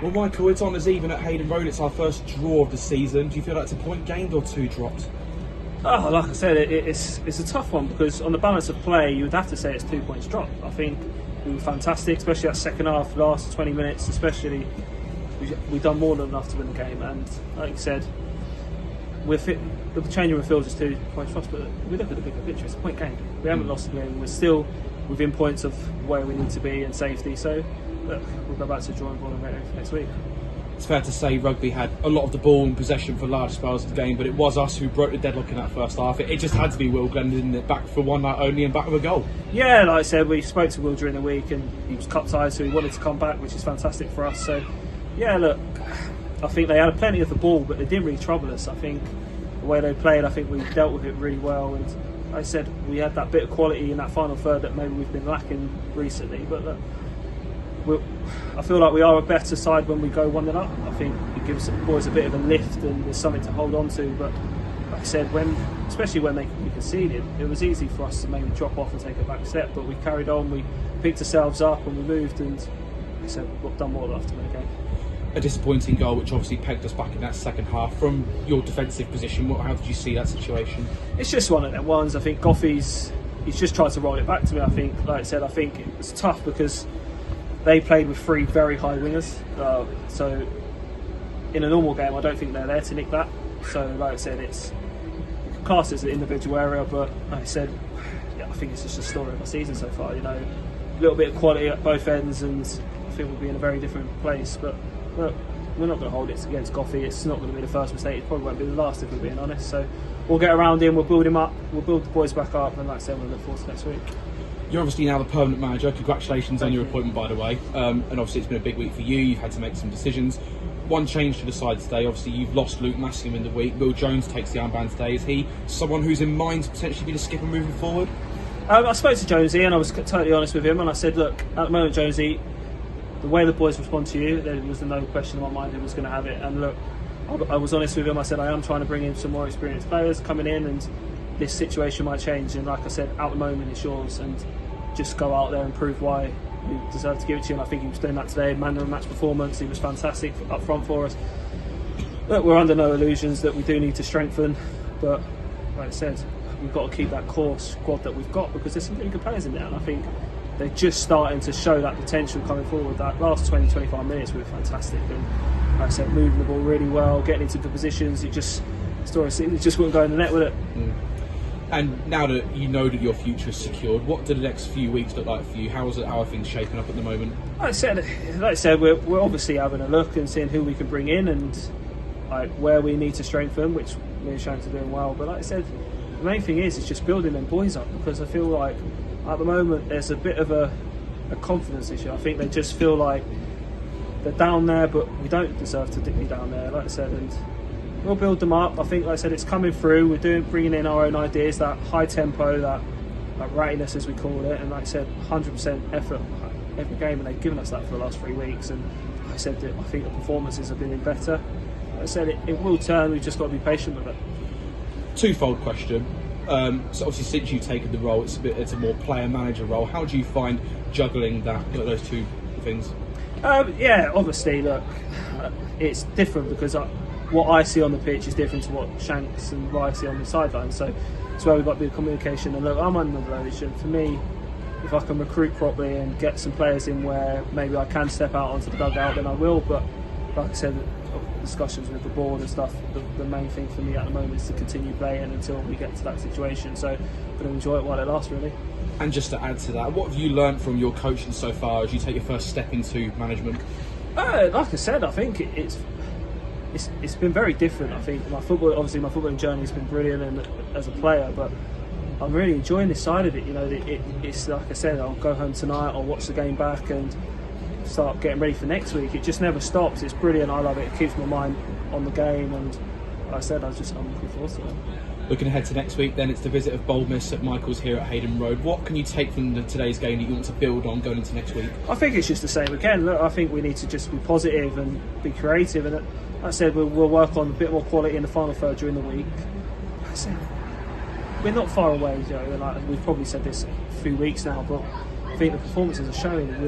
Well, Michael, it's on us even at Hayden Road. It's our first draw of the season. Do you feel that's a point gained or 2 dropped? Oh, like I said, it's a tough one because on the balance of play, you would have to say it's 2 points dropped. I think we were fantastic, especially that second half, last 20 minutes, especially. We've done more than enough to win the game, and like you said, we're fit. The change of field is 2 points dropped, but we look at the bigger picture. It's a point gained. We haven't lost the game. We're still within points of where we need to be and safety. So, look, we'll go back to the drawing board next week. It's fair to say Rugby had a lot of the ball and possession for large spells of the game, but it was us who broke the deadlock in that first half. It just had to be Will Glennon, didn't it? Back for one night only and back with a goal. Yeah, like I said, we spoke to Will during the week and he was cut-tied, so he wanted to come back, which is fantastic for us. So, yeah, look, I think they had plenty of the ball, but they didn't really trouble us. I think the way they played, I think we dealt with it really well. And like I said, we had that bit of quality in that final third that maybe we've been lacking recently. But look, I feel like we are a better side when we go 1-0 up. I think it gives the boys a bit of a lift and there's something to hold on to. But like I said, especially when we conceded, it was easy for us to maybe drop off and take a back step. But we carried on, we picked ourselves up and we moved, and like I said, we've done more than enough to win the game. A disappointing goal, which obviously pegged us back in that second half. From your defensive position, how did you see that situation? It's just one of them ones. I think he's just tried to roll it back to me. I think, like I said, I think it was tough because they played with 3 very high wingers. So in a normal game, I don't think they're there to nick that. So like I said, it's classed as an individual area, but like I said, yeah, I think it's just a story of my season so far. You know, a little bit of quality at both ends, and I think we'll be in a very different place. But look, we're not going to hold it against Goffey. It's not going to be the first mistake. It probably won't be the last, if we're being honest. So we'll get around him, we'll build him up, we'll build the boys back up, and like I said, we'll look forward to next week. You're obviously now the permanent manager. Congratulations on your Thank you. appointment, by the way. And obviously it's been a big week for you. You've had to make some decisions. One change to the side today. Obviously you've lost Luke Massingham in the week. Will Jones takes the armband today. Is he someone who's in mind to potentially be the skipper moving forward? I spoke to Jonesy and I was totally honest with him, and I said, look, at the moment, Jonesy, the way the boys respond to you, there was no question in my mind who was going to have it. And look, I was honest with him. I said I am trying to bring in some more experienced players coming in, and this situation might change. And like I said, at the moment it's yours, and just go out there and prove why you deserve to give it to you. And I think he was doing that today. Man of the match performance, he was fantastic up front for us. Look, we're under no illusions that we do need to strengthen, but like I said, we've got to keep that core squad that we've got, because there's some really good players in there, and I think they're just starting to show that potential coming forward. That last 20-25 minutes we were fantastic, and like I said, moving the ball really well, getting into good positions. It just wouldn't go in the net with it. And now that you know that your future is secured, what do the next few weeks look like for you? How are things shaping up at the moment? Like I said, we're obviously having a look and seeing who we can bring in and like where we need to strengthen, which me and Shanks are doing well. But like I said, the main thing is just building them boys up, because I feel like at the moment there's a bit of a confidence issue. I think they just feel like they're down there, but we don't deserve to be down there, like I said, and we'll build them up. I think, like I said, it's coming through. We're bringing in our own ideas, that high tempo, that rattiness as we call it, and like I said, 100% effort every game, and they've given us that for the last 3 weeks. And like I said, I think the performances have been better. Like I said, it will turn. We've just got to be patient with it. Twofold question. So obviously, since you've taken the role, it's a more player-manager role. How do you find juggling those two things? Yeah, obviously, look, it's different because what I see on the pitch is different to what Shanks and Rice see on the sideline. So it's where we've got the communication. And look, I'm under no illusion. For me, if I can recruit properly and get some players in where maybe I can step out onto the dugout, then I will. But like I said, discussions with the board and stuff, the main thing for me at the moment is to continue playing until we get to that situation. So I'm going to enjoy it while it lasts, really. And just to add to that, what have you learned from your coaching so far as you take your first step into management? Like I said, I think it's been very different. I think my footballing journey has been brilliant and as a player, but I'm really enjoying this side of it. You know, it's like I said, I'll go home tonight, I'll watch the game back and start getting ready for next week. It just never stops. It's brilliant. I love it. It keeps my mind on the game, and like I said, I'm looking forward to it. Looking ahead to next week, then it's the visit of Boldness at Michael's here at Hayden Road. What can you take from today's game that you want to build on going into next week? I think it's just the same again. Look, I think we need to just be positive and be creative. And like I said, we'll work on a bit more quality in the final third during the week. Like I said, we're not far away, Joe. And we've probably said this a few weeks now, but I think the performances are showing that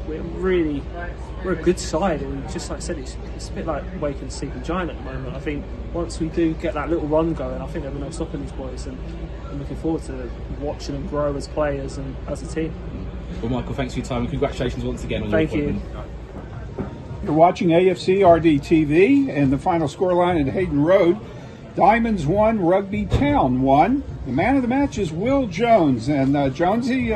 we're a good side, and just like I said, it's a bit like waking a sleeping giant at the moment. I think once we do get that little run going, I think there'll be no stopping these boys, and I'm looking forward to watching them grow as players and as a team. Well, Michael, thanks for your time and congratulations once again on your appointment. Thank you. You're watching AFCRDTV, and the final scoreline at Hayden Road. Diamonds 1, Rugby Town 1. The man of the match is Will Jones. And Jonesy,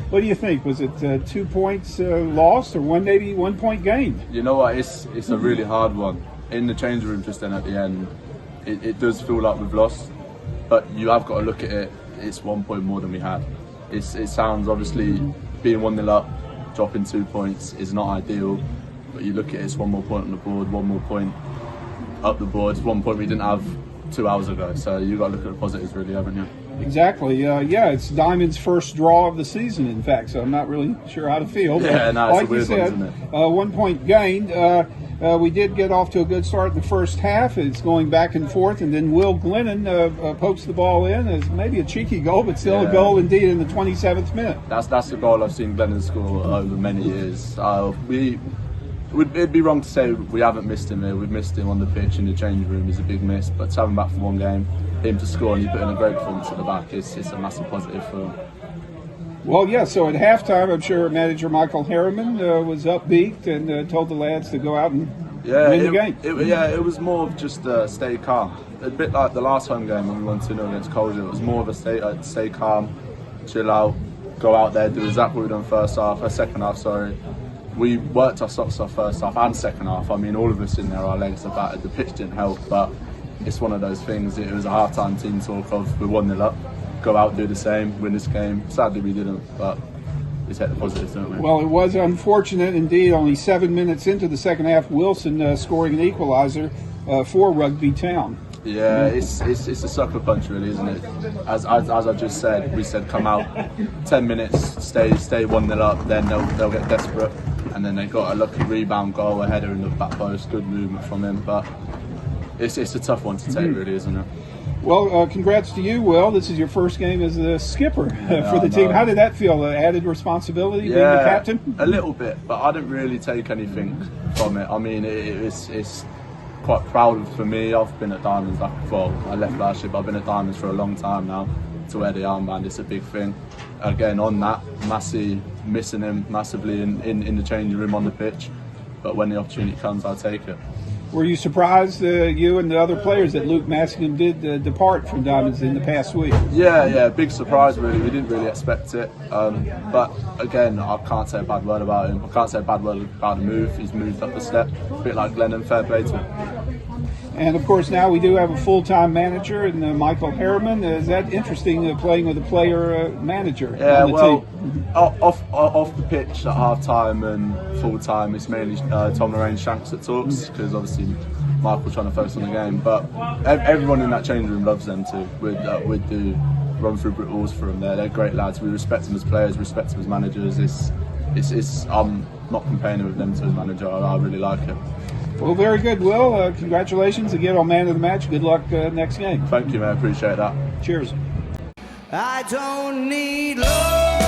what do you think? Was it 2 points lost or maybe 1 point gained? You know what? It's a really hard one. In the change room just then at the end, it does feel like we've lost. But you have got to look at it. It's 1 point more than we had. It sounds obviously being 1-0 up, dropping 2 points is not ideal. But you look at it, it's 1 more point on the board, 1 more point up the board. It's 1 point we didn't have 2 hours ago. So you've got to look at the positives, really, haven't you? Exactly. Yeah, it's Diamond's first draw of the season, in fact, so I'm not really sure how to feel. Yeah, no, it's like a weird you said, one, isn't it? 1 point gained. We did get off to a good start in the first half. It's going back and forth, and then Will Glennon pokes the ball in as maybe a cheeky goal, but still a goal indeed in the 27th minute. That's the goal I've seen Glennon score over many years. It'd be wrong to say we haven't missed him here. We've missed him on the pitch in the change room. Is a big miss, but to have him back for one game, him to score and he put in a great performance at the back, it's a massive positive for him. Well, yeah, so at halftime, I'm sure manager Michael Harriman was upbeat and told the lads to go out and win the game. It was more of just stay calm. A bit like the last home game when we won 2-0 against Colchester. It was more of a stay calm, chill out, go out there, do exactly what we done second half, sorry. We worked our socks off first half and second half. I mean, all of us in there, our legs are battered. The pitch didn't help, but it's one of those things. It was a half-time team talk of we're 1-0 up, go out, do the same, win this game. Sadly, we didn't, but we take the positives, don't we? Well, it was unfortunate indeed. Only 7 minutes into the second half, Wilson scoring an equaliser for Rugby Town. Yeah, it's a sucker punch, really, isn't it? As I just said, we said come out, 10 minutes, stay 1-0 up, then they'll get desperate, and then they got a lucky rebound goal, a header in the back post, good movement from him, but it's a tough one to take, really, isn't it? Well, congrats to you, Will. This is your first game as the skipper for the team. How did that feel? Added responsibility being the captain? A little bit, but I didn't really take anything from it. I mean, it's quite proud for me. I've been at Diamonds, I left last year, but I've been at Diamonds for a long time now. To wear the armband, it's a big thing. Again, on that, missing him massively in the changing room on the pitch, but when the opportunity comes, I'll take it. Were you surprised, you and the other players, that Luke Massingham did depart from Diamonds in the past week? Yeah, big surprise really. We didn't really expect it. But again, I can't say a bad word about him. I can't say a bad word about the move. He's moved up a step, a bit like Glennon, fair play to him. And of course now we do have a full-time manager in Michael Harriman. Is that interesting, playing with a player manager on the team? Off the pitch at half-time and full-time, it's mainly Tom Lorraine Shanks that talks, because obviously Michael's trying to focus on the game. But everyone in that change room loves them too. We'd do run through brick walls for them. They're great lads. We respect them as players, respect them as managers. I'm not comparing with them to as manager. I really like it. Well, very good, Will. Congratulations again on man of the match. Good luck next game. Thank you, man. Appreciate that. Cheers. I don't need love.